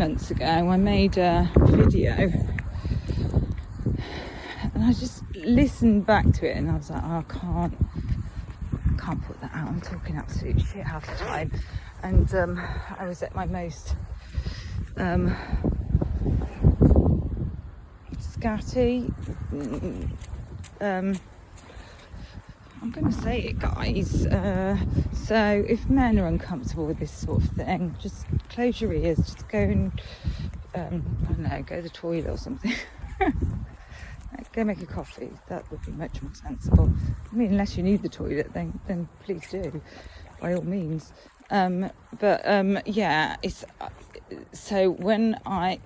months ago I made a video and I just listened back to it and I was like, oh, I can't put that out. I'm talking absolute shit half the time. And I was at my most scatty. I'm going to say it, guys. So if men are uncomfortable with this sort of thing, just close your ears. Just go and, I don't know, go to the toilet or something. Go make a coffee. That would be much more sensible. I mean, unless you need the toilet, then please do, by all means. Yeah, it's so when I'm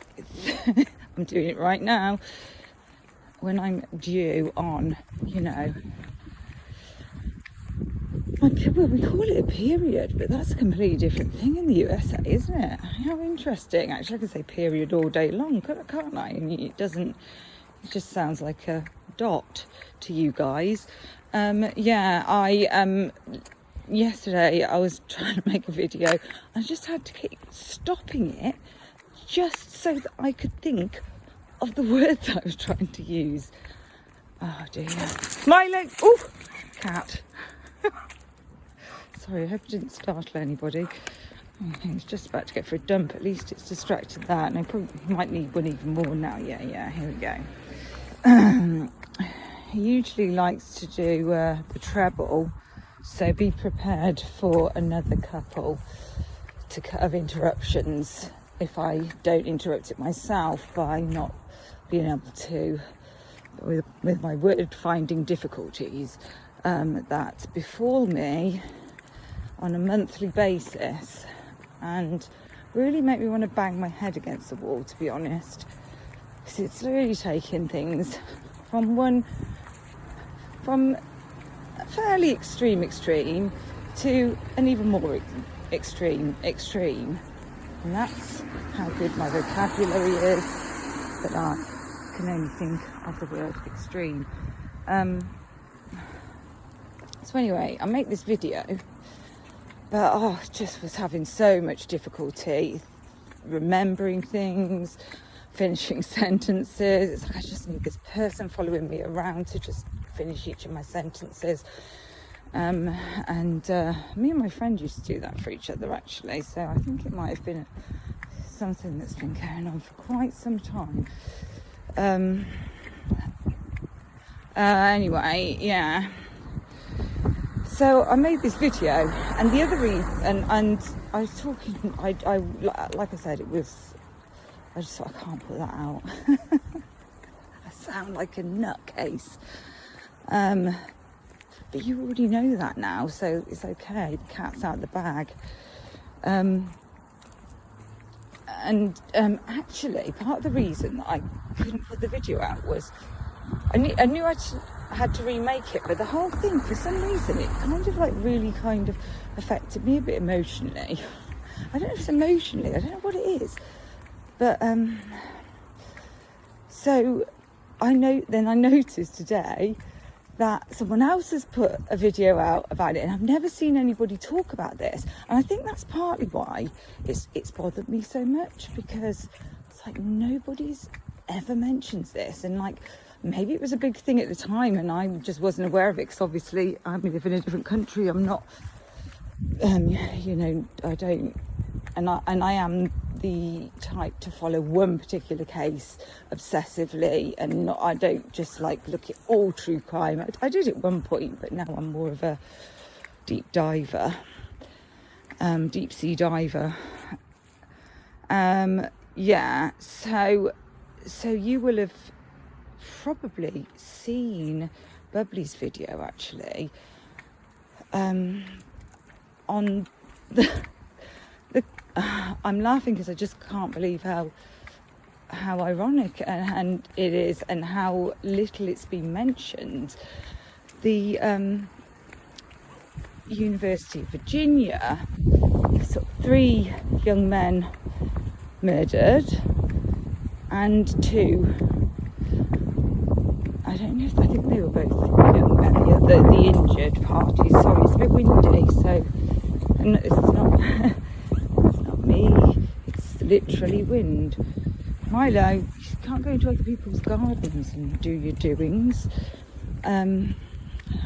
doing it right now. When I'm due on, you know, well, we call it a period, but that's a completely different thing in the USA, isn't it? How interesting. Actually, I can say period all day long, can't I? And it just sounds like a dot to you guys. Yesterday I was trying to make a video. I just had to keep stopping it just so that I could think of the words I was trying to use. Oh dear. Milo! Oh, cat. Sorry, I hope I didn't startle anybody. He's just about to go for a dump. At least it's distracted that. And I probably might need one even more now. Yeah, here we go. He usually likes to do the treble. So be prepared for another couple of interruptions if I don't interrupt it myself by not being able to, with my word finding difficulties that befall me on a monthly basis and really make me want to bang my head against the wall, to be honest, because it's really taking things from a fairly extreme to an even more extreme, and that's how good my vocabulary is, that I can only think of the word extreme. So anyway, I make this video, but I just was having so much difficulty remembering things, finishing sentences. It's like I just need this person following me around to just finish each of my sentences. Me and my friend used to do that for each other, actually, so I think it might have been something that's been going on for quite some time. Anyway, yeah, so I made this video, and the other reason, and I was talking, I like I said, I just thought, I can't put that out. I sound like a nutcase. But you already know that now, so it's okay. The cat's out of the bag. Actually, part of the reason that I couldn't put the video out was I knew I had to remake it, but the whole thing, for some reason, it really affected me a bit emotionally. I don't know if it's emotionally, I don't know what it is. But so I noticed today that someone else has put a video out about it, and I've never seen anybody talk about this, and I think that's partly why it's bothered me so much, because it's like nobody's ever mentions this, and like maybe it was a big thing at the time and I just wasn't aware of it, because obviously I live in a different country. I'm not I don't, and I am the type to follow one particular case obsessively, and I don't just like look at all true crime. I did at one point, but now I'm more of a deep diver, deep sea diver. So you will have probably seen Bubbly's video, actually, on the I'm laughing because I just can't believe how ironic and it is, and how little it's been mentioned. The University of Virginia, sort of 3 young men murdered, and 2, I think they were both young men, the injured parties. Sorry, it's a bit windy, so, and it's not it's not me, it's the literally wind. Milo, you can't go into other people's gardens and do your doings.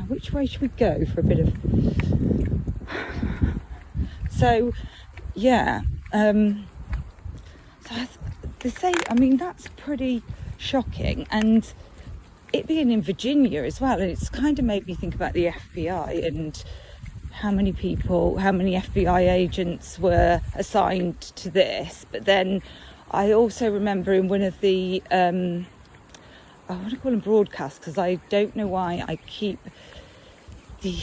Which way should we go for a bit of... So, yeah. That's pretty shocking. And it being in Virginia as well, and it's kind of made me think about the FBI and how many FBI agents were assigned to this. But then I also remember in one of the, I want to call them broadcasts, because I don't know why I keep the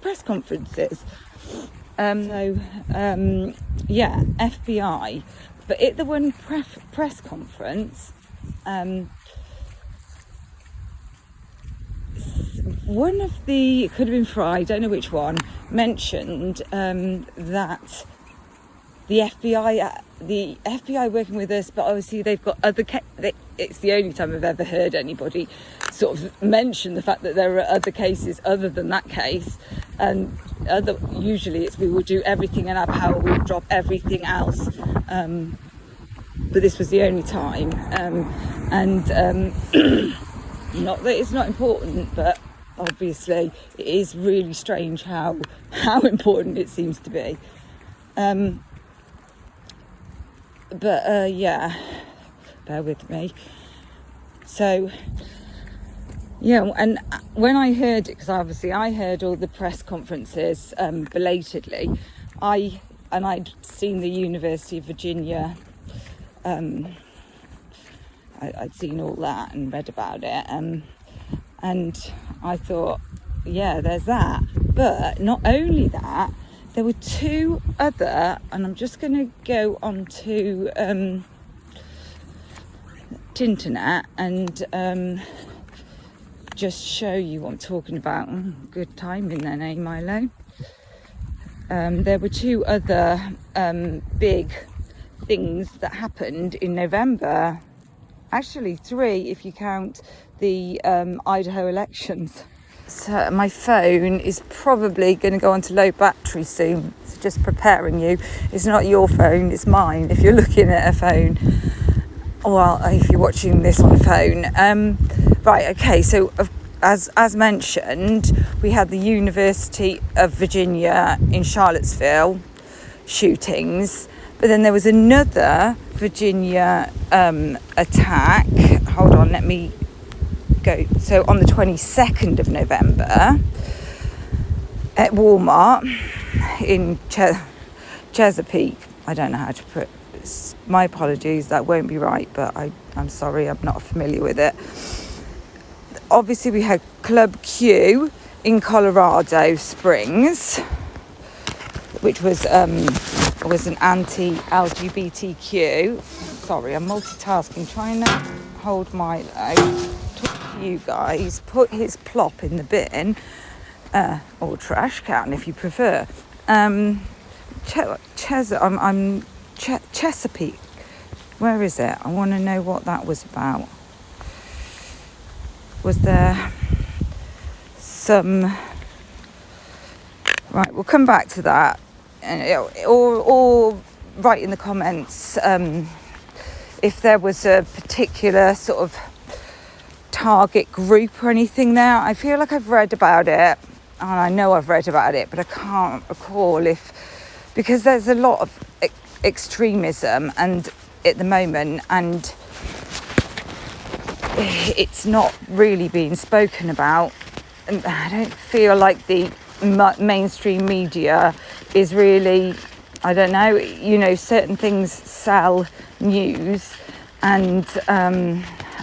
press conferences. FBI. But at the one press conference, one of the, it could have been Fry, I don't know which one, mentioned that the FBI working with us, but obviously they've got other it's the only time I've ever heard anybody sort of mention the fact that there are other cases other than that case, and usually it's we will do everything in our power, we'll drop everything else, but this was the only time, not that it's not important, but obviously it is really strange how important it seems to be. Yeah, bear with me. So, yeah, and when I heard it, because obviously I heard all the press conferences belatedly, I'd seen the University of Virginia, I'd seen all that and read about it, and I thought, yeah, there's that. But not only that, there were two other, and I'm just going to go on to internet and just show you what I'm talking about. Good timing then, eh, Milo? There were two other big things that happened in November. Actually, three if you count the Idaho elections. So my phone is probably going to go onto low battery soon. So just preparing you. It's not your phone, it's mine. If you're looking at a phone, well, if you're watching this on a phone. Right, okay. So as mentioned, we had the University of Virginia in Charlottesville shootings, but then there was another Virginia attack. Hold on, let me go. So on the 22nd of November at Walmart in Chesapeake, I don't know how to put it. My apologies, that won't be right, but I'm sorry, I'm not familiar with it. Obviously we had Club Q in Colorado Springs, which was an anti-LGBTQ. Sorry, I'm multitasking, trying to hold my talk to you guys. Put his plop in the bin, or trash can if you prefer. Chesapeake. Where is it? I want to know what that was about. Was there some... Right, we'll come back to that. Or write in the comments if there was a particular sort of target group or anything there. I feel like I've read about it, and I know I've read about it, but I can't recall because there's a lot of extremism and at the moment, and it's not really being spoken about. And I don't feel like the mainstream media is really, I don't know, certain things sell news, and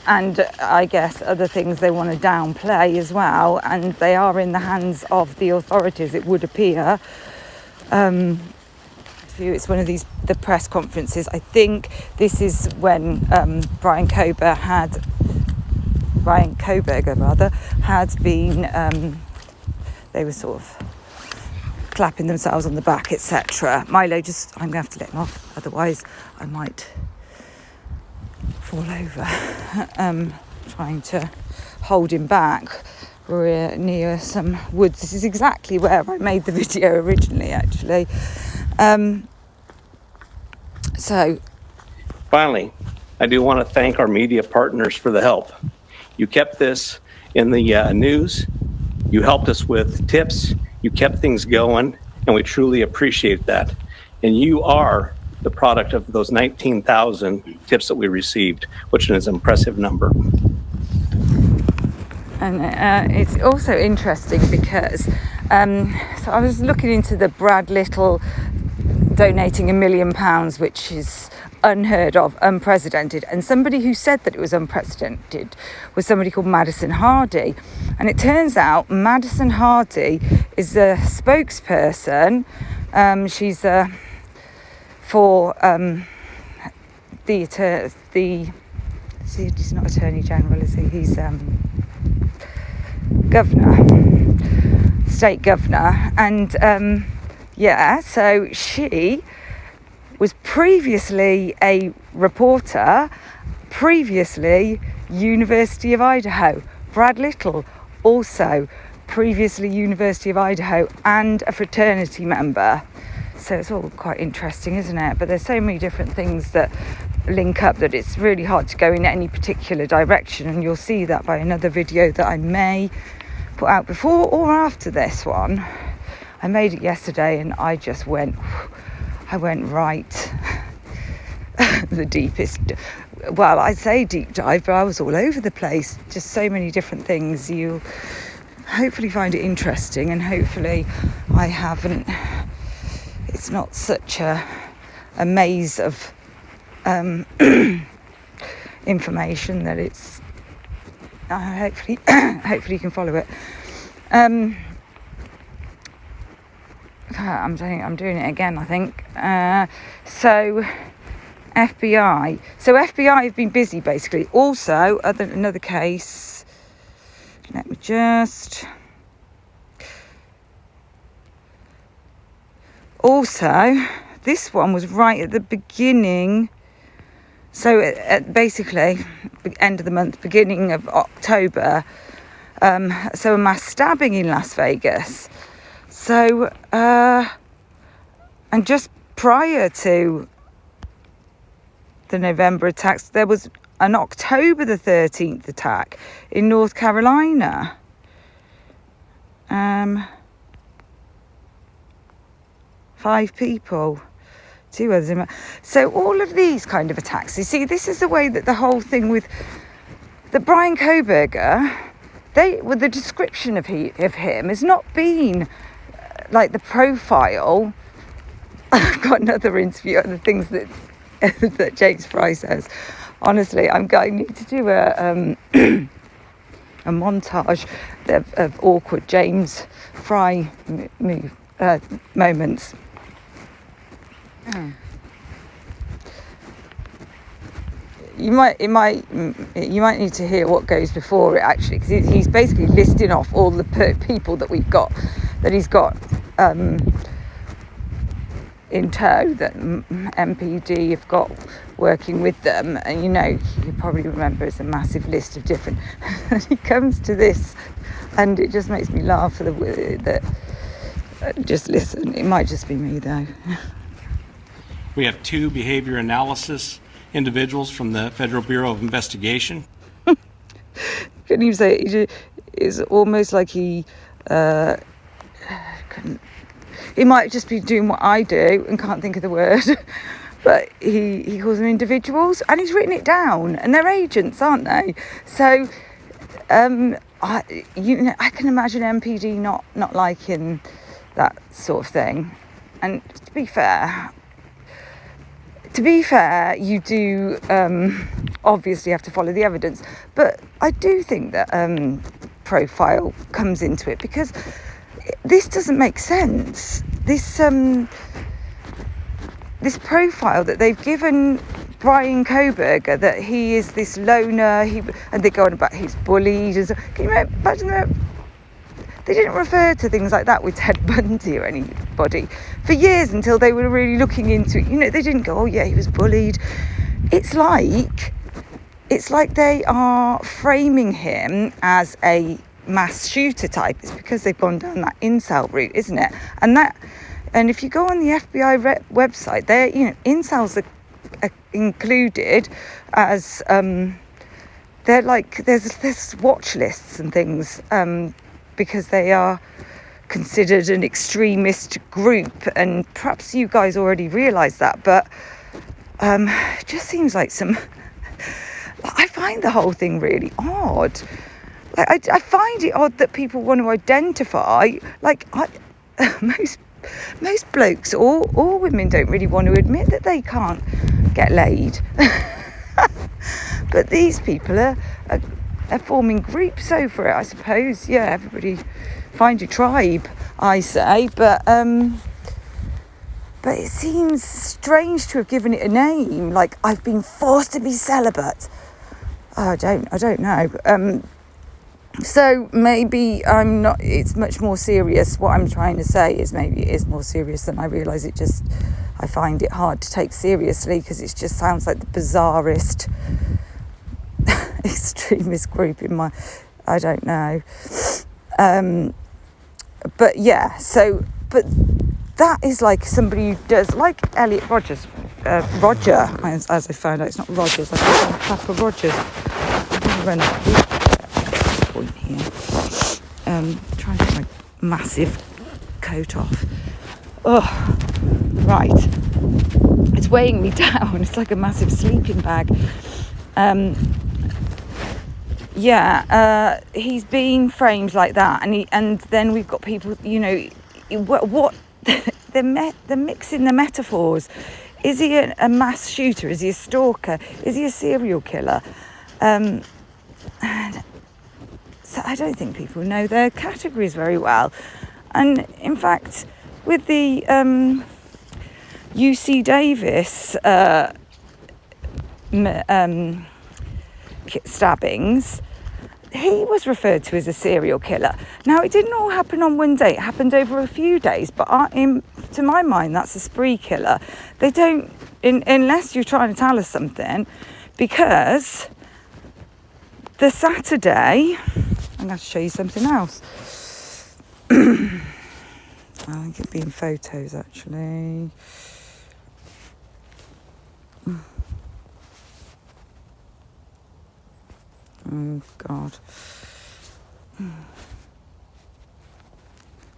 I guess other things they want to downplay as well, and they are in the hands of the authorities, it would appear. It's one of the press conferences. I think this is when Brian Koberger had been, they were sort of clapping themselves on the back, etc. Milo, I'm going to have to let him off, otherwise I might fall over. Trying to hold him back. We're near some woods. This is exactly where I made the video originally, actually. So, finally, I do want to thank our media partners for the help. You kept this in the news. You helped us with tips. You kept things going, and we truly appreciate that. And you are the product of those 19,000 tips that we received, which is an impressive number. and it's also interesting because, so I was looking into the Brad Little donating £1 million, which is unheard of, unprecedented, and somebody who said that it was unprecedented was somebody called Madison Hardy. And it turns out Madison Hardy is a spokesperson. She's for he's not Attorney General, is he? He's governor, state governor. And so she was previously a reporter, previously University of Idaho. Brad Little, also previously University of Idaho, and a fraternity member. So it's all quite interesting, isn't it? But there's so many different things that link up that it's really hard to go in any particular direction, and you'll see that by another video that I may put out before or after this one. I made it yesterday and I just went right the deepest, well, I say deep dive, but I was all over the place, just so many different things. You'll hopefully find it interesting, and hopefully it's not such a maze of information that it's hopefully you can follow it. I'm doing it again, I think. So FBI have been busy, basically. Also, another case. Let me just. Also, this one was right at the beginning. So basically, end of the month, beginning of October. So a mass stabbing in Las Vegas. So, and just prior to the November attacks, there was an October the 13th attack in North Carolina. 5 people, 2 others. So all of these kind of attacks, you see, this is the way that the whole thing with the Brian Kohberger, with the description of him has not been like the profile. I've got another interview on the things that that James Fry says. Honestly, I'm going to do a montage of awkward James Fry moments. You might need to hear what goes before it, actually, because he's basically listing off all the people that he's got in tow, that MPD have got working with them. And you probably remember it's a massive list of different. And he comes to this, and it just makes me laugh that. Just listen. It might just be me, though. We have 2 behavior analysis individuals from the Federal Bureau of Investigation. Couldn't even say it. It's almost like he couldn't. He might just be doing what I do and can't think of the word. But he calls them individuals, and he's written it down, and they're agents, aren't they? So I can imagine MPD not liking that sort of thing. And to be fair, you do obviously have to follow the evidence, but I do think that profile comes into it, because this doesn't make sense. This profile that they've given Brian Kohberger, that he is this loner, and they go on about he's bullied. And so, can you imagine that? They didn't refer to things like that with Ted Bundy or anybody for years, until they were really looking into it. They didn't go, oh yeah, he was bullied. It's like they are framing him as a mass shooter type. It's because they've gone down that incel route, isn't it? And if you go on the FBI website, incels are included as they're like there's watch lists and things because they are considered an extremist group, and perhaps you guys already realise that, but it just seems like I find the whole thing really odd. Like I find it odd that people want to identify, like most blokes or women don't really want to admit that they can't get laid. But these people are forming groups over it, I suppose. Yeah, everybody find your tribe, I say. But it seems strange to have given it a name. Like, I've been forced to be celibate. I don't know. So maybe I'm not. It's much more serious. What I'm trying to say is maybe it is more serious than I realise. I find it hard to take seriously because it just sounds like the bizarrest extremist group in my, I don't know. But yeah, so, but that is like somebody who does, like Elliot Rogers, Roger, as I found out, it's not Rogers, I think it's Papa Rogers. I'm going to run out of point here. Trying to get my massive coat off. Oh, right. It's weighing me down. It's like a massive sleeping bag. He's being framed like that, and then we've got people, you know, what they're mixing the metaphors. Is he a mass shooter? Is he a stalker? Is he a serial killer? So I don't think people know their categories very well. And in fact, with the UC Davis stabbings, he was referred to as a serial killer. Now, it didn't all happen on one day. It happened over a few days. But to my mind, that's a spree killer. They don't, unless you're trying to tell us something, because the Saturday, I'm going to show you something else. I think it'd be in photos, actually. Oh, God.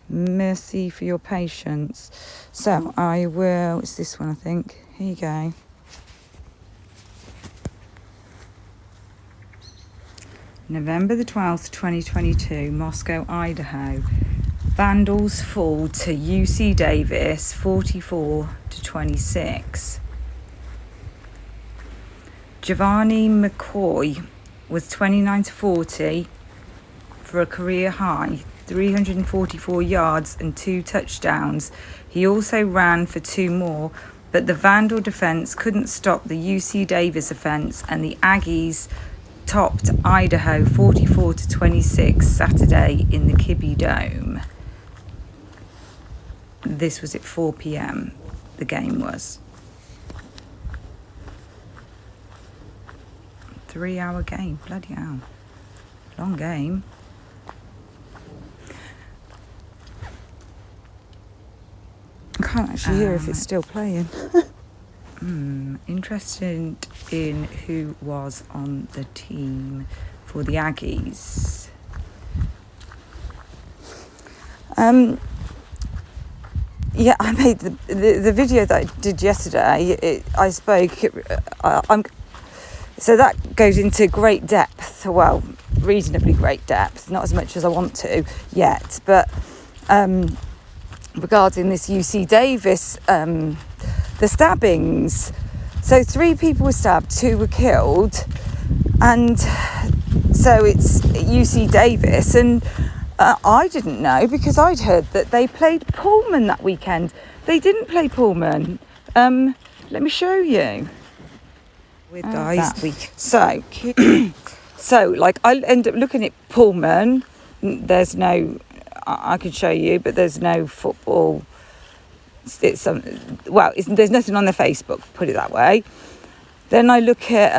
Mercy for your patience. So it's this one, I think. Here you go. November the 12th, 2022, Moscow, Idaho. Vandals fall to UC Davis, 44-26. Giovanni McCoy was 29-40 for a career high, 344 yards and 2 touchdowns. He also ran for 2 more, but the Vandal defense couldn't stop the UC Davis offense, and the Aggies topped Idaho 44-26 Saturday in the Kibbe Dome. This was at 4 p.m. the game was. 3-hour game, bloody hell. Long game. I can't actually hear if it's still playing. Interested in who was on the team for the Aggies. Yeah, I made the video that I did yesterday. So that goes into great depth. Well, reasonably great depth, not as much as I want to yet. But regarding this UC Davis, the stabbings. So 3 people were stabbed, 2 were killed, and so it's UC Davis. And I didn't know, because I'd heard that they played Pullman that weekend. They didn't play Pullman. Let me show you. With guys that week. So like I end up looking at Pullman. There's no, I could show you, but there's no football. There's nothing on their Facebook, put it that way. Then I look at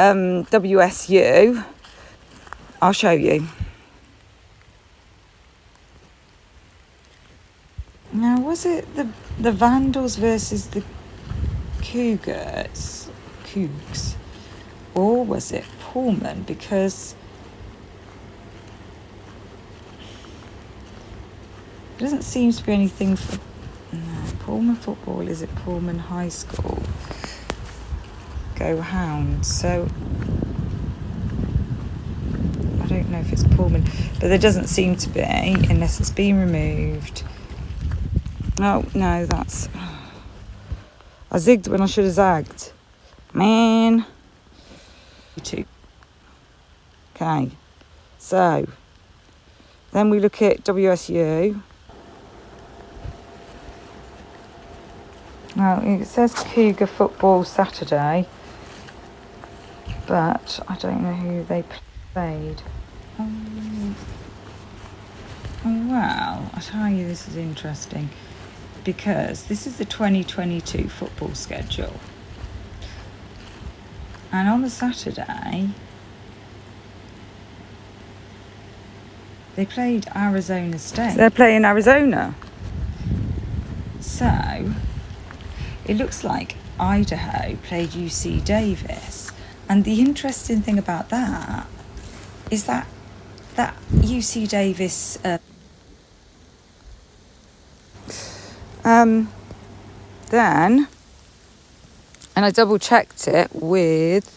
WSU. I'll show you. Now, was it the Vandals versus the Cougars? Cougs, or was it Pullman? Because there doesn't seem to be anything for Pullman football. Is it Pullman High School? Go Hounds. So I don't know if it's Pullman, but there doesn't seem to be, unless it's been removed. Oh no, that's, I zigged when I should have zagged, man. Okay, so then we look at WSU. Well, it says Cougar football Saturday, but I don't know who they played. Well, I tell you, this is interesting, because this is the 2022 football schedule, and on the Saturday they played Arizona State. They're playing Arizona, so it looks like Idaho played UC Davis. And the interesting thing about that is that UC Davis then, and I double checked it with,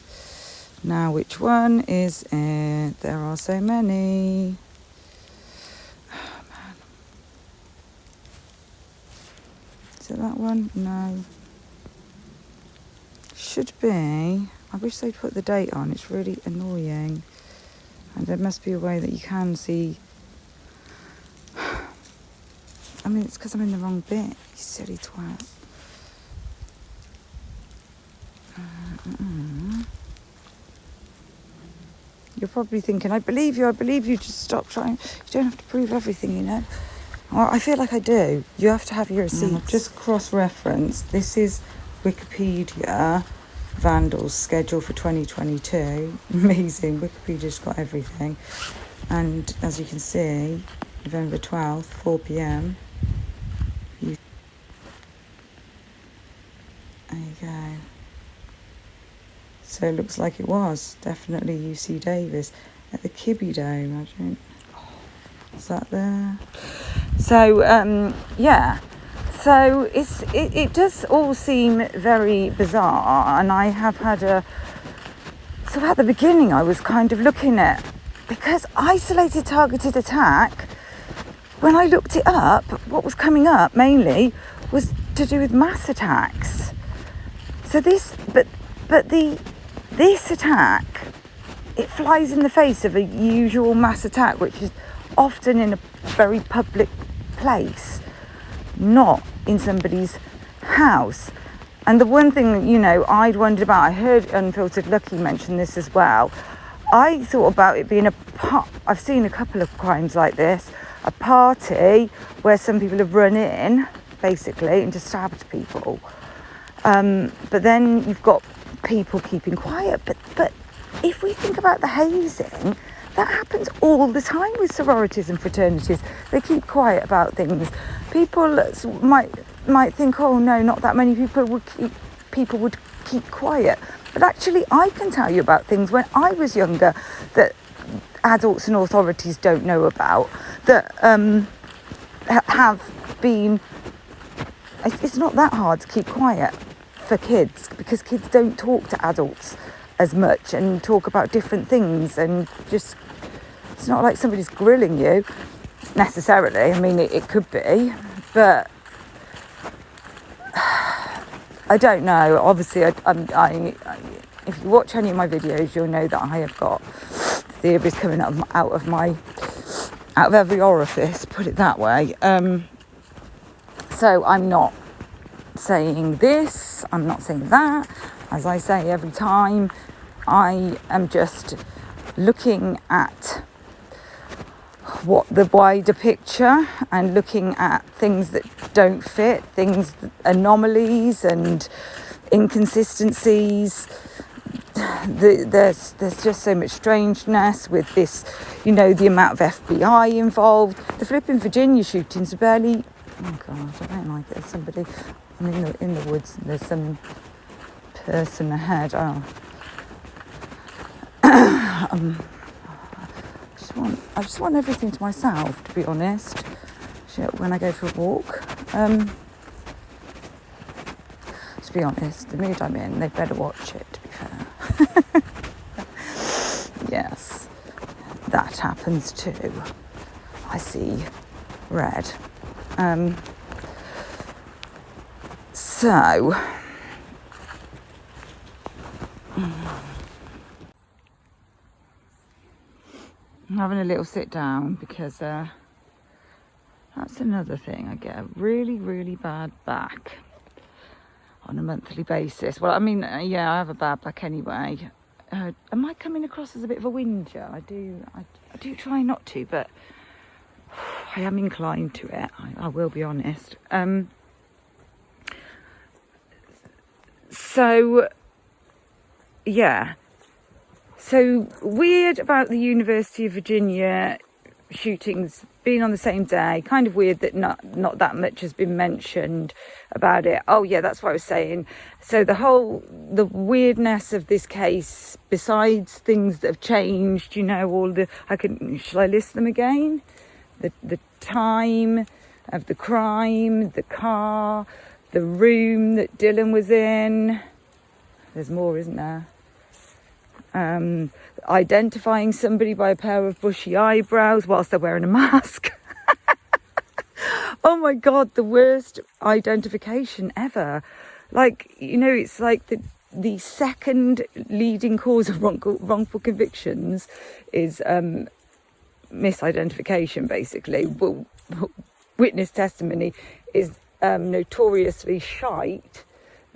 now which one is it? There are so many. Oh, man. Is it that one? No. Should be. I wish they'd put the date on. It's really annoying. And there must be a way that you can see. I mean, it's because I'm in the wrong bit, you silly twat. You're probably thinking, I believe you, just stop trying. You don't have to prove everything, you know. Well, I feel like I do. You have to have your receipts. Just cross-reference. This is Wikipedia, Vandal's schedule for 2022. Amazing. Wikipedia's got everything. And as you can see, November 12th, 4 p.m. There you go. So it looks like it was definitely UC Davis at the Kibby Dome. Is that there? So yeah. So it does all seem very bizarre, and I have had so at the beginning I was kind of looking at, because isolated targeted attack, when I looked it up, what was coming up mainly was to do with mass attacks. So this attack, it flies in the face of a usual mass attack, which is often in a very public place, not in somebody's house. And the one thing that, you know, I'd wondered about, I heard Unfiltered Lucky mention this as well. I thought about it being I've seen a couple of crimes like this, a party where some people have run in, basically, and just stabbed people. But then you've got people keeping quiet. But if we think about the hazing, that happens all the time with sororities and fraternities. They keep quiet about things. People might think, oh no, not that many people would keep quiet. But actually, I can tell you about things when I was younger that adults and authorities don't know about, that have been. It's not that hard to keep quiet for kids, because kids don't talk to adults as much and talk about different things, and just, it's not like somebody's grilling you necessarily. I mean, it could be, but I don't know. Obviously, if you watch any of my videos, you'll know that I have got theories coming out of every orifice, put it that way. So I'm not saying this, I'm not saying that. As I say every time, I am just looking at what the wider picture and looking at things that don't fit, anomalies and inconsistencies. There's just so much strangeness with this, you know, the amount of FBI involved. The flipping Virginia shootings are barely, oh God, I don't like it. There's somebody, I'm in the woods, and there's some person ahead. Oh. I just want everything to myself, to be honest. When I go for a walk. To be honest, the mood I'm in, they better watch it, to be fair. Yes, that happens too. I see red. So, I'm having a little sit down because that's another thing. I get a really, really bad back on a monthly basis. Well, I mean, yeah, I have a bad back anyway. Am I coming across as a bit of a whinger? I do try not to, but I am inclined to it. I will be honest. So, yeah. So, weird about the University of Virginia shootings being on the same day. Kind of weird that not that much has been mentioned about it. Oh yeah, that's what I was saying. So the weirdness of this case, besides things that have changed, shall I list them again? The time of the crime, the car, the room that Dylan was in. There's more, isn't there? Identifying somebody by a pair of bushy eyebrows whilst they're wearing a mask. Oh my God, the worst identification ever. It's like the second leading cause of wrongful convictions is misidentification, basically. Well, witness testimony is notoriously shite,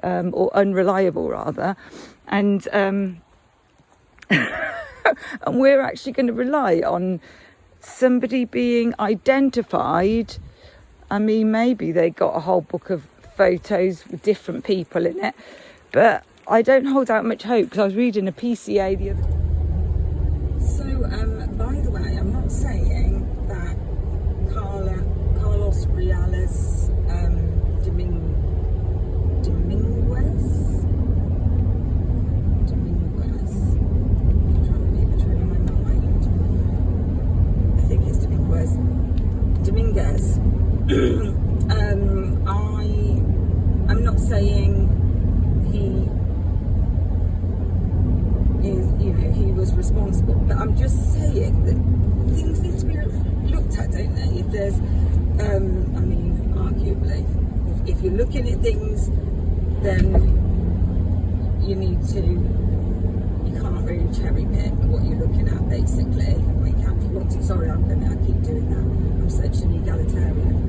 or unreliable rather, and and we're actually going to rely on somebody being identified. I mean, maybe they got a whole book of photos with different people in it, but I don't hold out much hope because I was reading a PCA the other day. So, by the way, I'm not saying that Carlos Reales Dominguez, I'm trying to leave it in my mind. I think it's Dominguez. I'm not saying he is, he was responsible, but I'm just saying that things need to be looked at, don't they? If there's, arguably, if you're looking at things, then you can't really cherry pick what you're looking at, basically. Well, you can't if you want to. Sorry, I keep doing that. I'm such an egalitarian.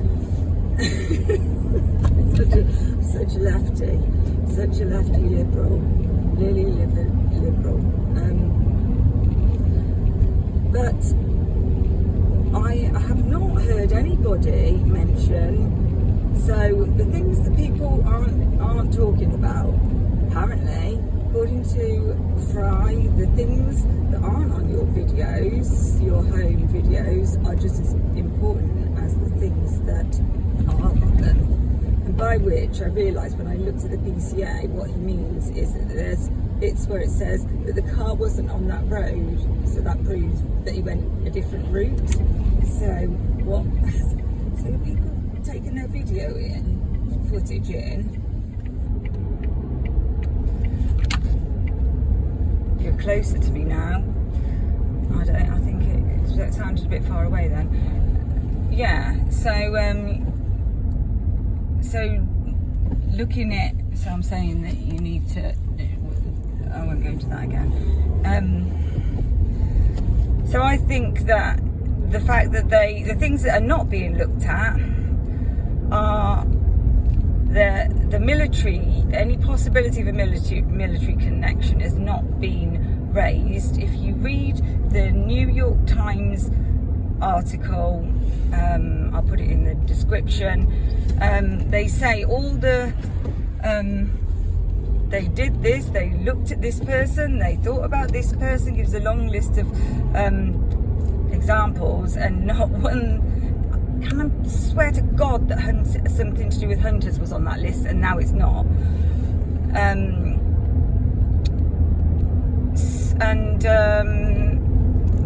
such a lefty liberal, really liberal. But I have not heard anybody mention. So the things that people aren't talking about, apparently, according to Fry, the things that aren't on your videos, your home videos, are just as important as the things that are on them. And by which I realised when I looked at the PCA, what he means is that it's where it says that the car wasn't on that road, so that proves that he went a different route. So people taking their video footage in. You're closer to me now. I think it sounded a bit far away then. Yeah, so I'm saying that you need to, I won't go into that again. So I think that the fact that the things that are not being looked at are the military, any possibility of a military connection has not been raised. If you read the New York Times article, I'll put it in the description, they say all the they did this, they looked at this person, they thought about this person, gives a long list of examples, and not one. Can I swear to God that something to do with hunters was on that list, and now it's not. and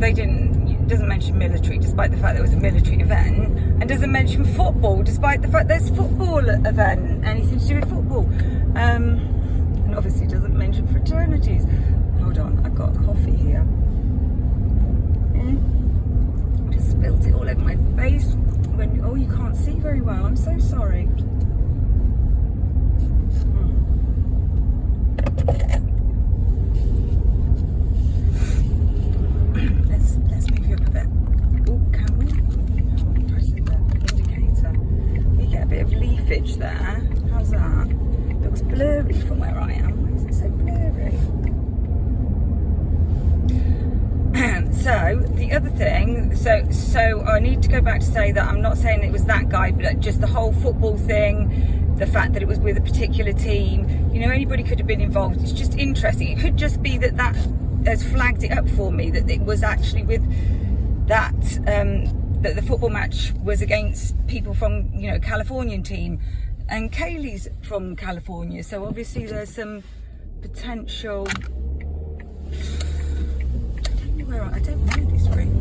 it doesn't mention military, despite the fact there was a military event, and doesn't mention football, despite the fact there's a football event, anything to do with football, and obviously doesn't mention fraternities. Hold on, I've got coffee here. Just spilled it all over my face. Oh, you can't see very well. I'm so sorry. Let's move you up a bit. Oh, can we? I'm pressing the indicator. You get a bit of leafage there. How's that? It looks blurry from where I am. Why is it so blurry? So the other thing, so I need to go back to say that I'm not saying it was that guy, but just the whole football thing, the fact that it was with a particular team, you know, anybody could have been involved. It's just interesting. It could just be that has flagged it up for me, that it was actually with that, that the football match was against people from, you know, Californian team, and Kaylee's from California, so obviously there's some potential. I don't know this ring.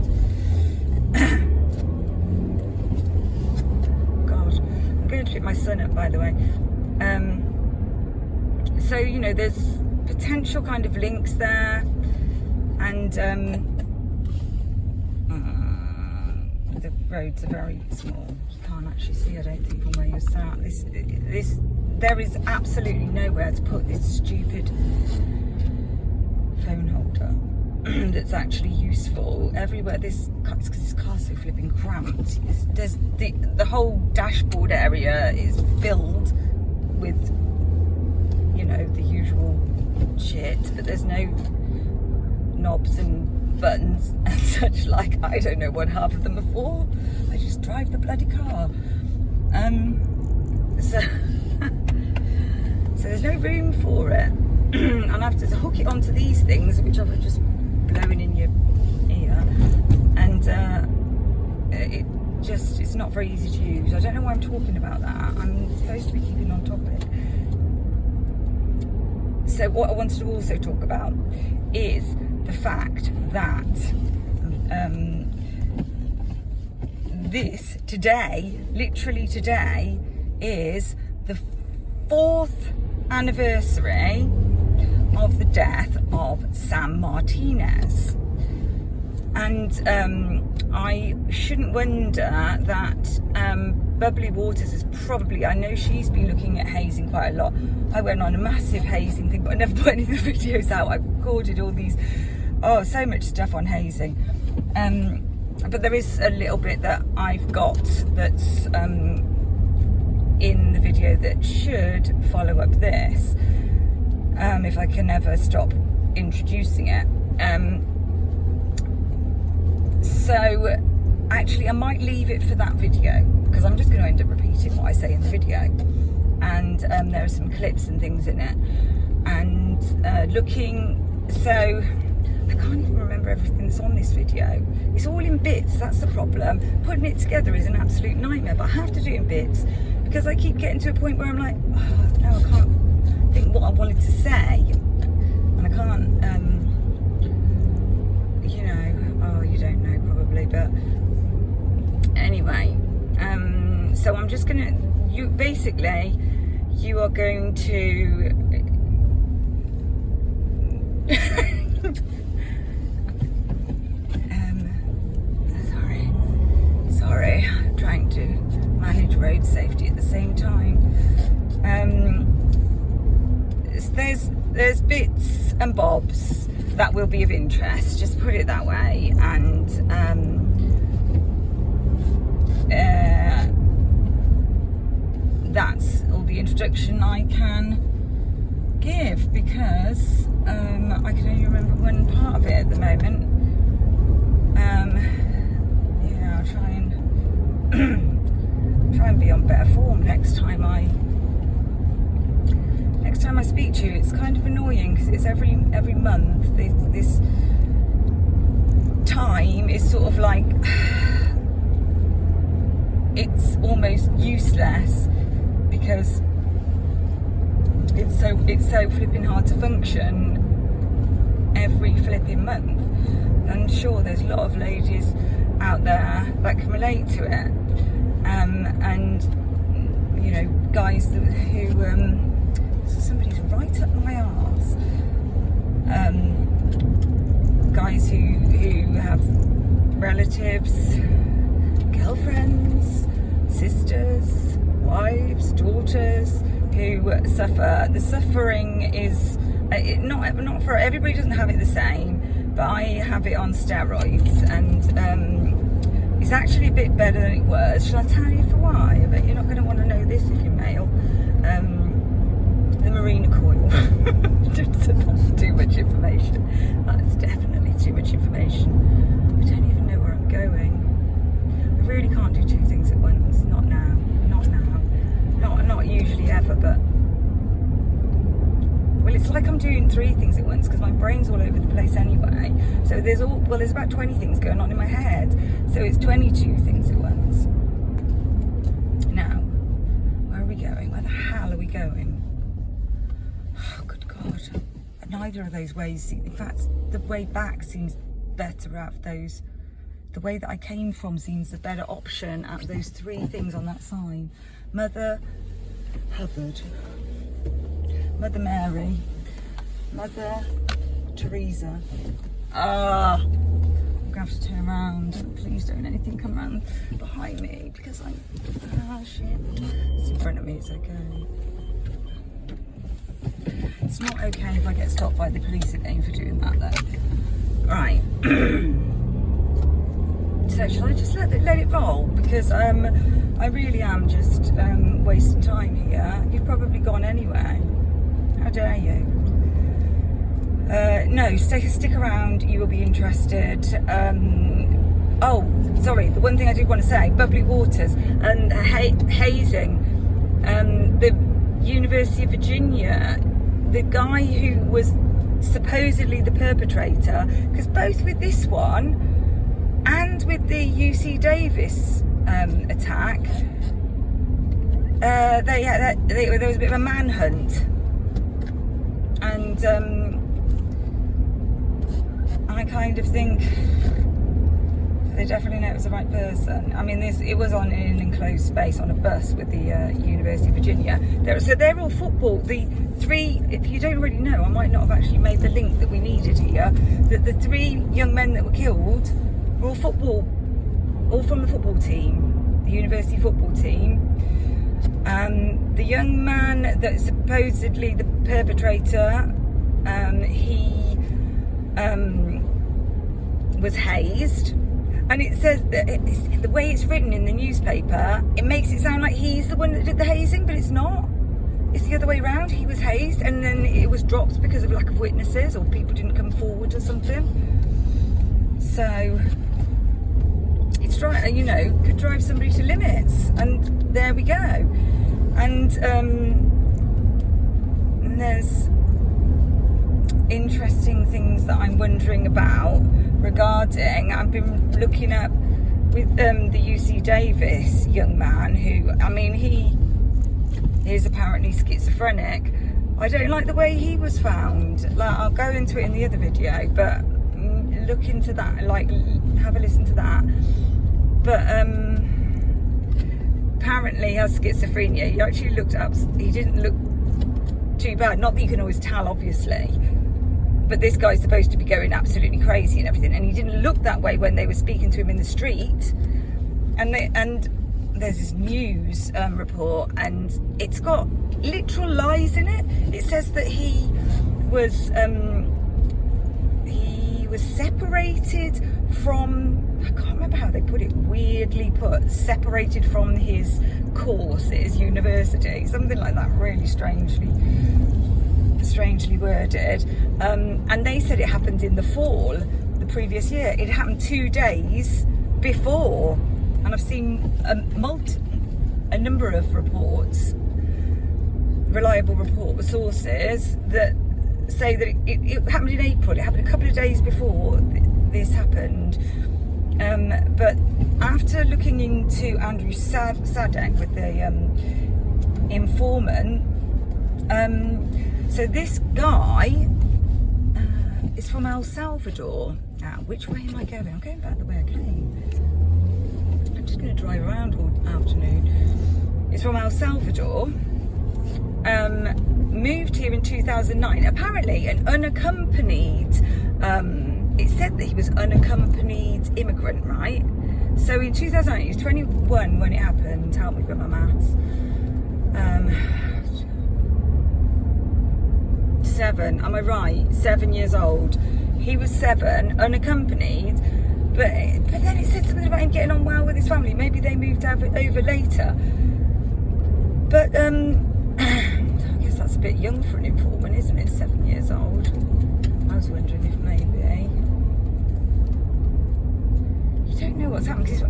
God, I'm going to pick my son up, by the way. So, you know, there's potential kind of links there, and the roads are very small. You can't actually see, I don't think, from where you're sat. There is absolutely nowhere to put this stupid phone holder that's actually useful. Everywhere, because this car's so flipping cramped, there's the whole dashboard area is filled with, you know, the usual shit, but there's no knobs and buttons and such like. I don't know what half of them are for. I just drive the bloody car. So there's no room for it. And I have to hook it onto these things, which I've just blowing in your ear, and it's not very easy to use. I don't know why I'm talking about that. I'm supposed to be keeping on topic. So what I wanted to also talk about is the fact that this today, literally today, is the 4th anniversary of the death of Sam Martinez, and I shouldn't wonder that Bubbly Waters is probably, I know she's been looking at hazing quite a lot. I went on a massive hazing thing, but I never put any of the videos out. I recorded all these, so much stuff on hazing, but there is a little bit that I've got that's in the video that should follow up this, if I can ever stop introducing it. So actually I might leave it for that video, because I'm just going to end up repeating what I say in the video, and there are some clips and things in it, and so I can't even remember everything that's on this video. It's all in bits, that's the problem. Putting it together is an absolute nightmare, but I have to do it in bits, because I keep getting to a point where I'm like, oh, no, I can't think what I wanted to say, and I can't, you know, you don't know probably, but anyway, so I'm just gonna, you are going to sorry, I'm trying to manage road safety at the same time. There's bits and bobs that will be of interest, just put it that way, and that's all the introduction I can give, because I can only remember one part of it at the moment. Yeah, I'll try and be on better form next time I speak to you. It's kind of annoying because it's every month. This time is sort of like, it's almost useless because it's so flipping hard to function every flipping month. I'm sure there's a lot of ladies out there that can relate to it, and you know, guys who somebody's right up my arse, guys who have relatives, girlfriends, sisters, wives, daughters who suffer. The suffering is not for everybody, doesn't have it the same, but I have it on steroids, and it's actually a bit better than it was. Shall I tell you for why? I bet you're not going to want to know this if you're male. The marina coil. That's too much information. That's definitely too much information. I don't even know where I'm going. I really can't do two things at once. Not now. Not usually ever, but well, it's like I'm doing three things at once because my brain's all over the place anyway. So there's about 20 things going on in my head. So it's 22 things at once. Now, where are we going? Where the hell are we going? Oh, good God. Neither of those ways, in fact, the way back seems better out of those. The way that I came from seems the better option out of those three things on that sign. Mother Hubbard, Mother Mary, Mother Teresa. I'm gonna have to turn around. Please don't anything come around behind me because shit. It's in front of me, it's okay. It's not okay if I get stopped by the police again for doing that though. Right. So shall I just let it roll? Because I really am just wasting time here. You've probably gone anyway. How dare you? No, stick around. You will be interested. Oh, sorry. The one thing I did want to say: bubbly waters and hazing. The University of Virginia, the guy who was supposedly the perpetrator, because both with this one and with the UC Davis attack, there was a bit of a manhunt, and I kind of think they definitely know it was the right person. I mean, it was on in an enclosed space on a bus with the University of Virginia. So they're all football. The three, if you don't already know, I might not have actually made the link that we needed here, that the three young men that were killed were all football, all from the football team, the university football team. The young man that supposedly the perpetrator, he was hazed. And it says that the way it's written in the newspaper, it makes it sound like he's the one that did the hazing, but it's not. It's the other way around. He was hazed and then it was dropped because of lack of witnesses or people didn't come forward or something. So it's right, you know, could drive somebody to limits, and there we go. And there's interesting things that I'm wondering about regarding. I've been looking up with the UC Davis young man who, I mean, he is apparently schizophrenic. I don't like the way he was found. Like, I'll go into it in the other video, but look into that, like have a listen to that. But apparently he has schizophrenia. He actually looked up, he didn't look too bad, not that you can always tell obviously, but this guy's supposed to be going absolutely crazy and everything, and he didn't look that way when they were speaking to him in the street. And there's this news report, and it's got literal lies in it. It says that he was separated from, I can't remember how they put it, weirdly put, separated from his course at his university, something like that, really strangely worded. And they said it happened in the fall, the previous year. It happened 2 days before. And I've seen a number of reports, reliable report sources, that say that it happened in April. It happened a couple of days before this happened. But after looking into Andrew Sadek with the informant, so this guy It's from El Salvador. Now, which way am I going? I'm going back the way I came. I'm just going to drive around all afternoon. It's from El Salvador. Moved here in 2009. Apparently an unaccompanied, it said that he was unaccompanied immigrant, right? So in 2009, he was 21 when it happened. Help me with my maths. 7, am I right? 7 years old. He was 7, unaccompanied, but then it said something about him getting on well with his family. Maybe they moved over later. But I guess that's a bit young for an informant, isn't it? 7 years old. I was wondering if maybe you don't know what's happened, because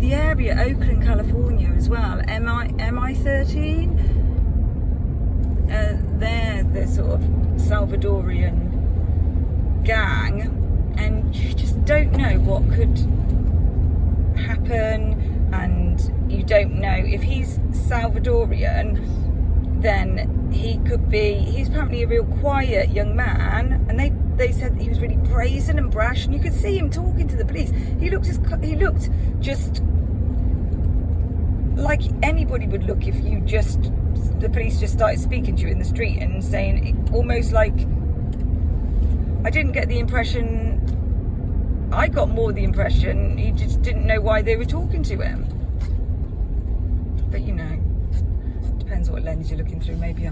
the area, Oakland, California as well, MI 13. They're the sort of Salvadorian gang, and you just don't know what could happen, and you don't know if he's Salvadorian, then he's apparently a real quiet young man, and they said that he was really brazen and brash, and you could see him talking to the police. He looked just like anybody would look if the police just started speaking to you in the street and saying, almost like, I didn't get the impression, I got more the impression he just didn't know why they were talking to him. But you know, depends what lens you're looking through. Maybe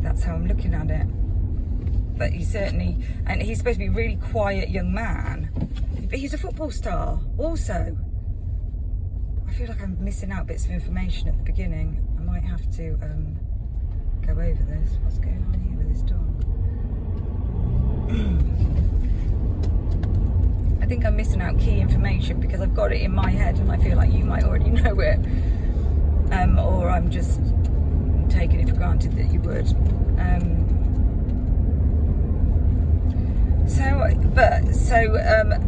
that's how I'm looking at it. But he's certainly, and he's supposed to be a really quiet young man, but he's a football star also. I feel like I'm missing out bits of information at the beginning. I might have to go over this. What's going on here with this dog? I think I'm missing out key information because I've got it in my head and I feel like you might already know it. Or I'm just taking it for granted that you would.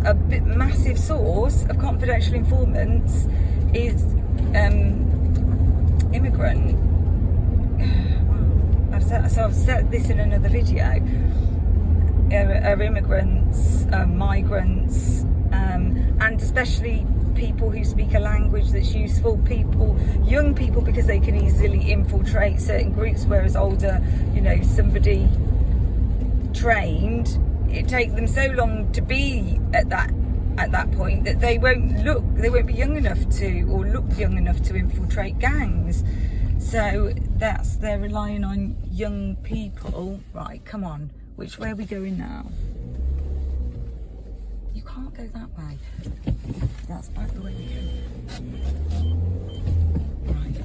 A massive source of confidential informants is immigrant. I've said this in another video. Are immigrants, migrants, and especially people who speak a language that's useful. Young people, because they can easily infiltrate certain groups, whereas older, somebody trained, it takes them so long to be at that point that they won't be young enough to, or look young enough to infiltrate gangs. So they're relying on young people. Right, come on, which way are we going now? You can't go that way. That's back the way we go. Right.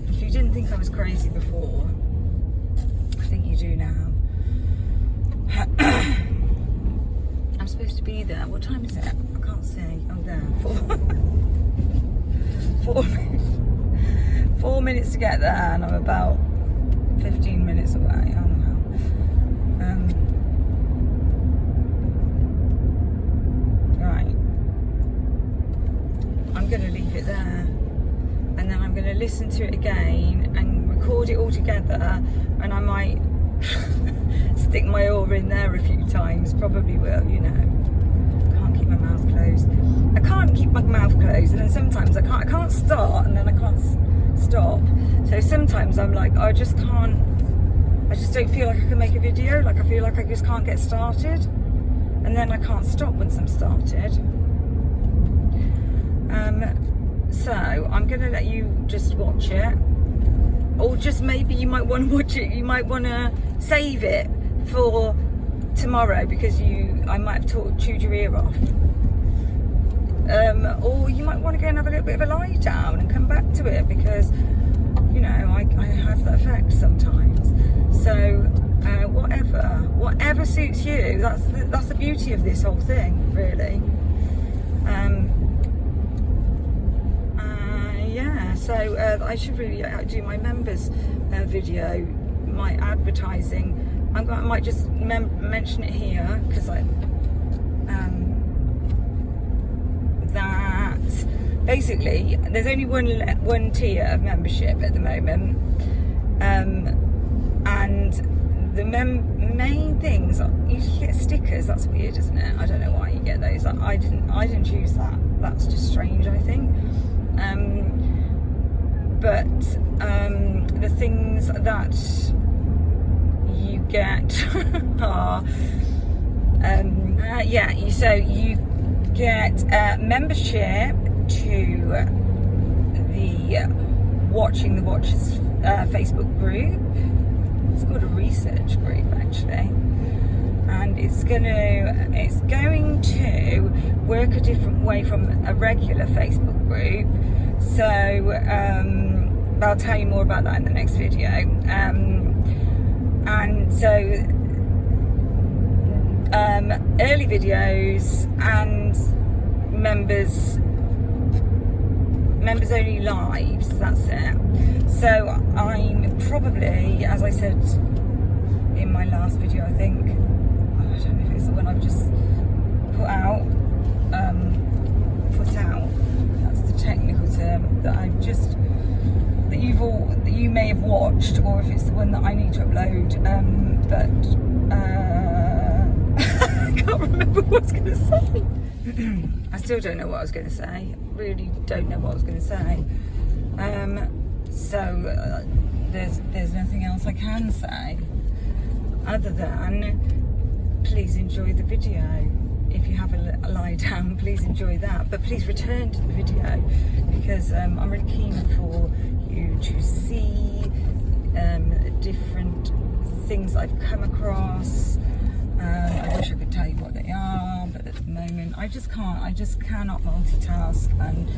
If you didn't think I was crazy before, I think you do now. I'm supposed to be there. What time is it? I can't see. Oh, there. 4 minutes. 4 minutes to get there, and I'm about 15 minutes away. Oh, wow. Right. I'm going to leave it there, and then I'm going to listen to it again and record it all together, and I might stick my oar in there a few times. Probably will, Can't keep my mouth closed. I can't keep my mouth closed, and then sometimes I can't start, and then I can't stop. So sometimes I'm like, I just don't feel like I can make a video. Like, I feel like I just can't get started, and then I can't stop once I'm started. So I'm gonna let you just watch it, or just maybe you might want to watch it. You might want to save it for tomorrow, because I might have chewed your ear off. Or you might want to go and have a little bit of a lie down and come back to it, because I have that effect sometimes. So whatever suits you. That's the beauty of this whole thing, really. So I should really do my members video, my advertising. I might just mention it here, because that basically, there's only one tier of membership at the moment, and the main things you get stickers. That's weird, isn't it? I don't know why you get those. I didn't choose that. That's just strange, I think. But the things that you get are so you get membership to the Watching the Watchers Facebook group. It's called a research group, actually, and it's going to work a different way from a regular Facebook group. So I'll tell you more about that in the next video. And so early videos and members only lives, that's it. So I'm probably, as I said in my last video, I think, I don't know if it's the one I've just put out, that's the technical term, that you may have watched, or if it's the one that I need to upload, I can't remember what I was going to say. I still don't know what I was going to say. Really don't know what I was going to say. So there's nothing else I can say other than please enjoy the video. If you have a lie down, please enjoy that. But please return to the video, because I'm really keen for you to see different things I've come across. I wish I could tell you what they are, but at the moment I just can't. I just cannot multitask, and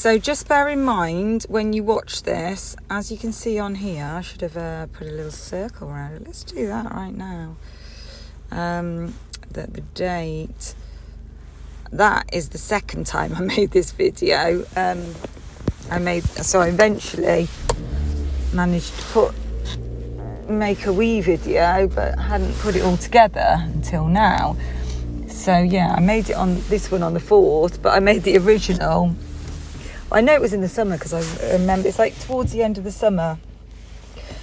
so just bear in mind when you watch this, as you can see on here, I should have put a little circle around it. Let's do that right now. The date, that is the second time I made this video. I eventually managed to make a wee video, but hadn't put it all together until now. So yeah, I made it on this one on the 4th, but I made the original. I know it was in the summer because I remember it's like towards the end of the summer.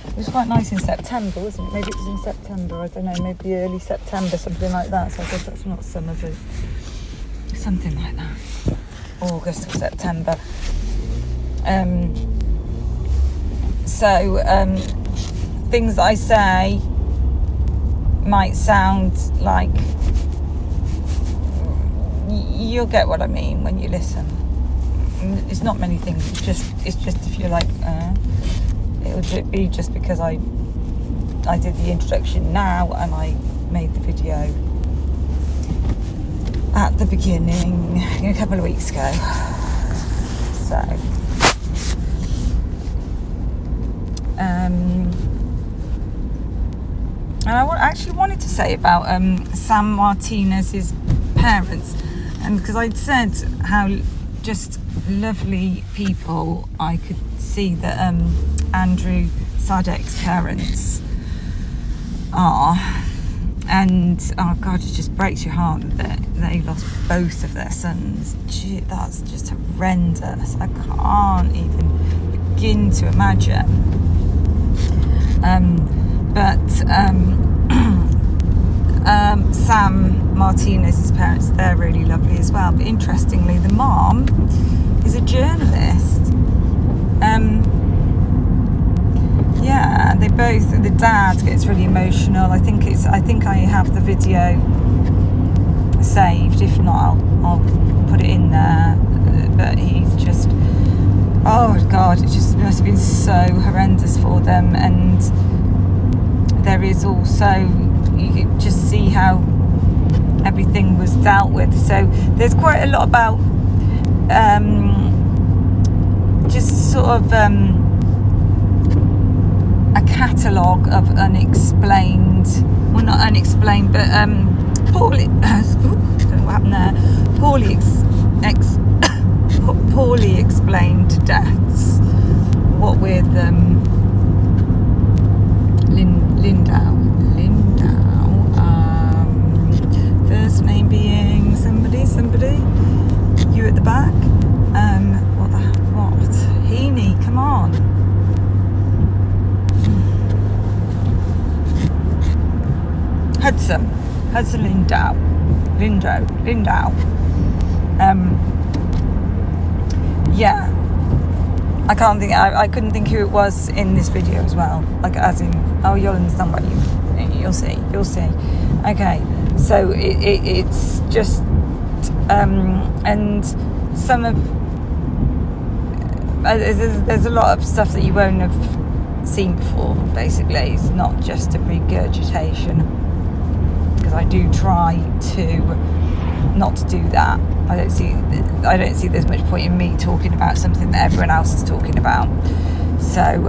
It was quite nice in September, wasn't it? Maybe it was in September, I don't know, maybe early September, something like that. So I guess that's not summer, but something like that. August or September. Things that I say might sound like, you'll get what I mean when you listen. It's not many things, it's just if you're like, it would be just because I did the introduction now and I made the video at the beginning a couple of weeks ago. So and I actually wanted to say about Sam Martinez's parents, and because I'd said how just lovely people I could see that Andrew Sadek's parents are, and oh god, it just breaks your heart that they lost both of their sons. Gee, that's just horrendous. I can't even begin to imagine. Sam Martinez's parents, they're really lovely as well. But interestingly, the mom is a journalist. Yeah, they both. The dad gets really emotional. I think I have the video saved. If not, I'll put it in there. But he's just, oh god, it just must have been so horrendous for them. And there is also, you can just see how everything was dealt with. So there's quite a lot about just sort of a catalogue of unexplained, well not unexplained, but poorly, I don't know what happened there, poorly explained deaths. What with Lindau, first name being somebody, you at the back. Hudson Lindau. Yeah, I can't think. I couldn't think who it was in this video as well. Like, as in, oh, you'll understand what you'll see. Okay, so it's just and some of there's a lot of stuff that you won't have seen before. Basically, it's not just a regurgitation, because I do try to not to do that. I don't see there's much point in me talking about something that everyone else is talking about. So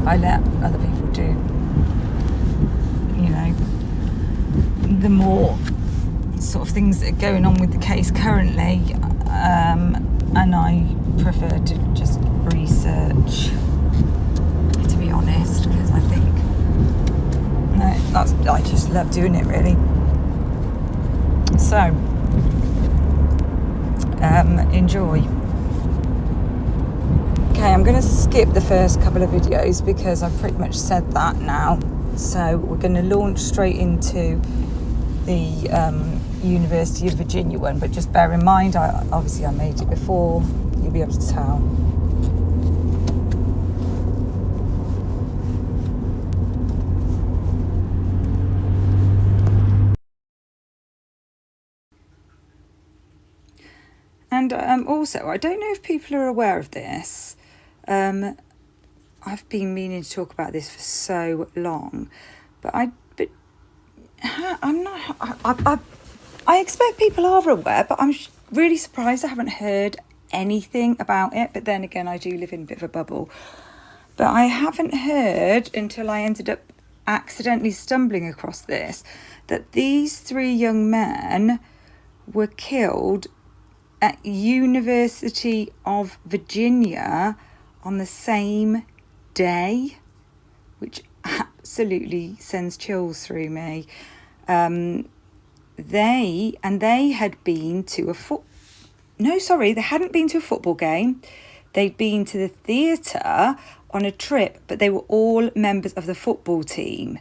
I let other people do, you know, the more sort of things that are going on with the case currently, and I prefer to just research, to be honest, because I think I just love doing it, really. So enjoy. Okay, I'm going to skip the first couple of videos because I've pretty much said that now. So we're going to launch straight into the University of Virginia one, but just bear in mind, I made it before. You'll be able to tell. And also, I don't know if people are aware of this. I've been meaning to talk about this for so long, but I'm not. I expect people are aware, but I'm really surprised I haven't heard anything about it. But then again, I do live in a bit of a bubble. But I haven't heard until I ended up accidentally stumbling across this, that these 3 young men were killed at University of Virginia on the same day, which absolutely sends chills through me. They had been to they hadn't been to a football game. They'd been to the theatre on a trip, but they were all members of the football team.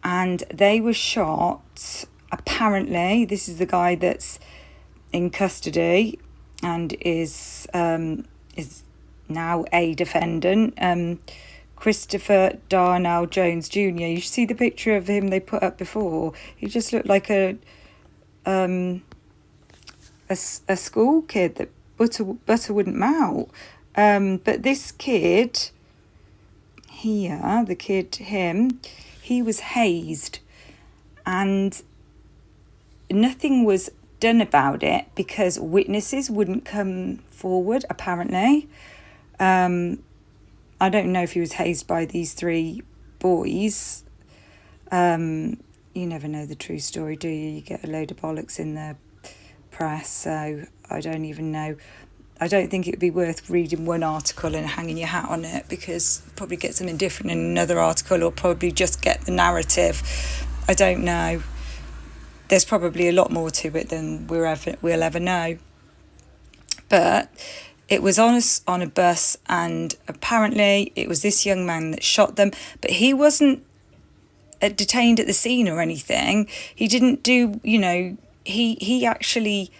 And they were shot, apparently. This is the guy that's in custody and is now a defendant, Christopher Darnell Jones Jr. You should see the picture of him they put up before. He just looked like a school kid that butter wouldn't melt. But this kid here, he was hazed, and nothing was done about it because witnesses wouldn't come forward, apparently. I don't know if he was hazed by these 3 boys. You never know the true story, do you? You get a load of bollocks in the press, so I don't even know. I don't think it would be worth reading one article and hanging your hat on it, because probably get something different in another article, or probably just get the narrative. I don't know. There's probably a lot more to it than we'll ever know. But it was on a bus, and apparently it was this young man that shot them, but he wasn't detained at the scene or anything. He didn't do, he actually,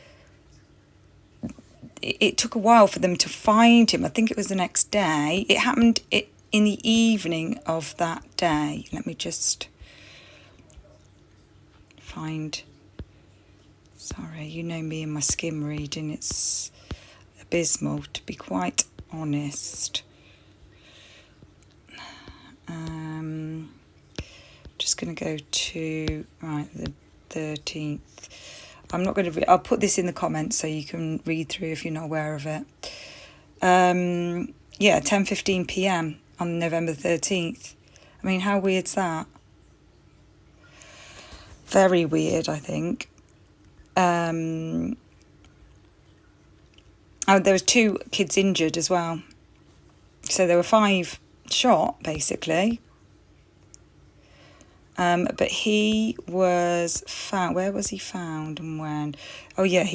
it took a while for them to find him. I think it was the next day. It happened in the evening of that day. Let me just find, sorry, you know me and my skim reading, it's abysmal, to be quite honest. Just going to go to, the 13th. I'm not going to I'll put this in the comments so you can read through if you're not aware of it. 10:15 p.m. on November 13th. I mean, how weird's that? Very weird, I think. There was 2 kids injured as well. So there were 5 shot, basically. But he was found. Where was he found and when? Oh, yeah,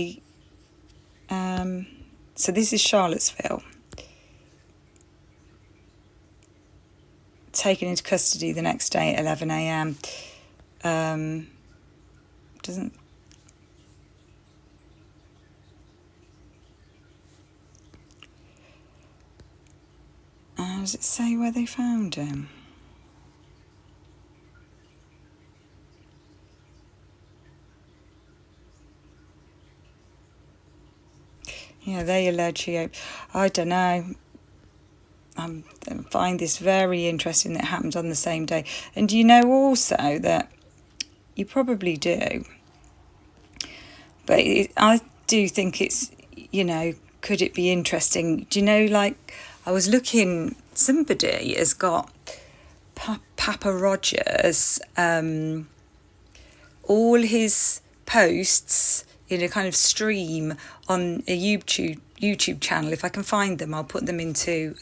so this is Charlottesville. Taken into custody the next day at 11 a.m. Doesn't... does it say where they found him? Yeah, they allege he... I don't know. I find this very interesting that it happened on the same day. And you know also that you probably do, but I do think it's, you know, could it be interesting? Do you know, like, I was looking, somebody has got Papa Rogers, all his posts in a kind of stream on a YouTube channel. If I can find them, I'll put them into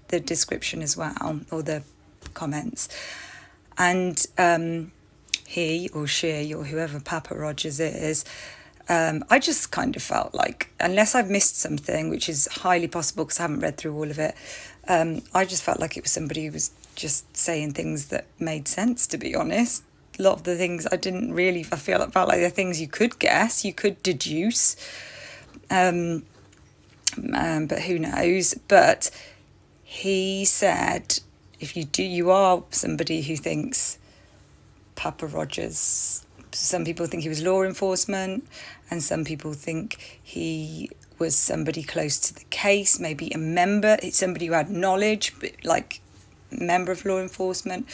the description as well, or the comments. And he or she or whoever Papa Rogers is, I just kind of felt like, unless I've missed something, which is highly possible because I haven't read through all of it, I just felt like it was somebody who was just saying things that made sense, to be honest. A lot of the things I didn't really, I felt like they're things you could guess, you could deduce, but who knows. But he said, if you are somebody who thinks Papa Rogers, some people think he was law enforcement, and some people think he was somebody close to the case, maybe a member, somebody who had knowledge, but like member of law enforcement,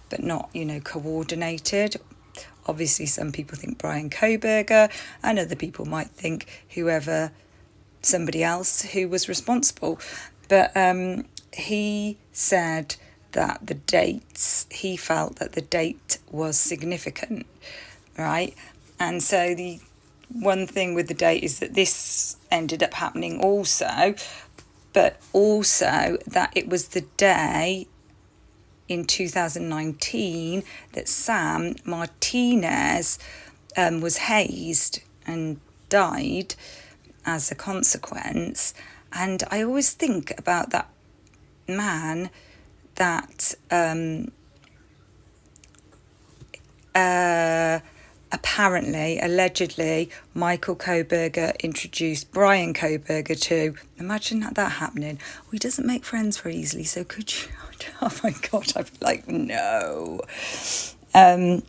but not, you know, coordinated. Obviously, some people think Brian Kohberger, and other people might think somebody else who was responsible. But he said that he felt that the date was significant, right? And so the one thing with the date is that this ended up happening also, but also that it was the day in 2019 that Sam Martinez was hazed and died as a consequence. And I always think about that man that allegedly, Michael Kohberger introduced Brian Kohberger to. Imagine that happening. Well, he doesn't make friends very easily, so could you? Oh my God, I'd be like, no. I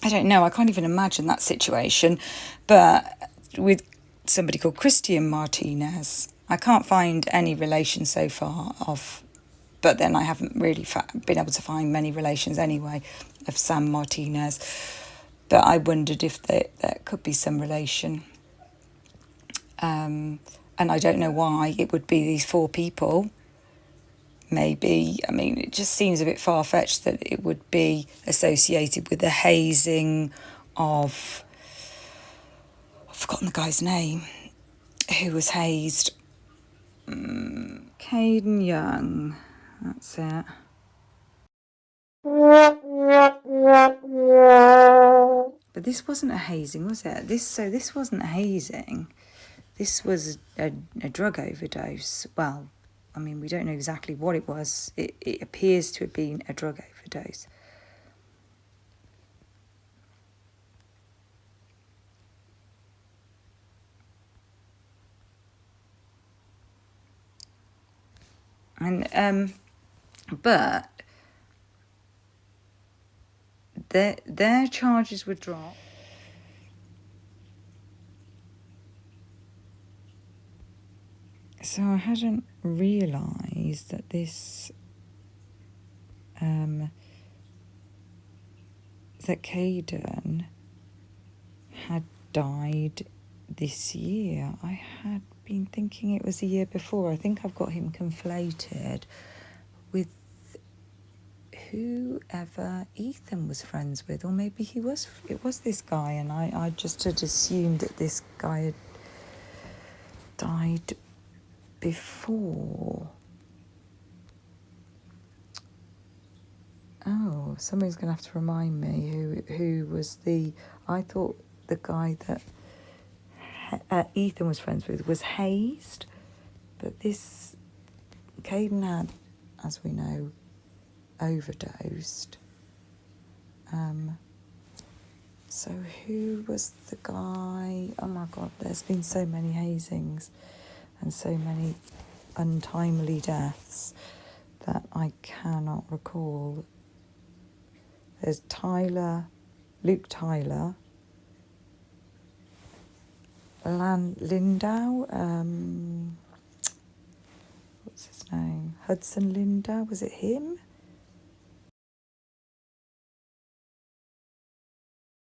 don't know, I can't even imagine that situation. But with somebody called Christian Martinez, I can't find any relation so far but then I haven't really been able to find many relations anyway of Sam Martinez. But I wondered if there could be some relation. And I don't know why it would be these four people. Maybe, I mean, it just seems a bit far-fetched that it would be associated with the hazing of... I've forgotten the guy's name who was hazed. Caden Young, that's it. But this wasn't a hazing, was it? This wasn't a hazing. This was a drug overdose. Well, I mean, we don't know exactly what it was. It appears to have been a drug overdose. And but their charges were dropped. So I hadn't realised that this that Caden had died this year. I had been thinking it was the year before. I think I've got him conflated with whoever Ethan was friends with, or maybe it was this guy, and I just had assumed that this guy had died before. Oh, somebody's going to have to remind me who was I thought the guy that Ethan was friends with was hazed, but this Caden had, as we know, overdosed. So who was the guy? Oh my God, there's been so many hazings and so many untimely deaths that I cannot recall. There's Luke Tyler, Lindau, what's his name? Hudson Lindau, was it him?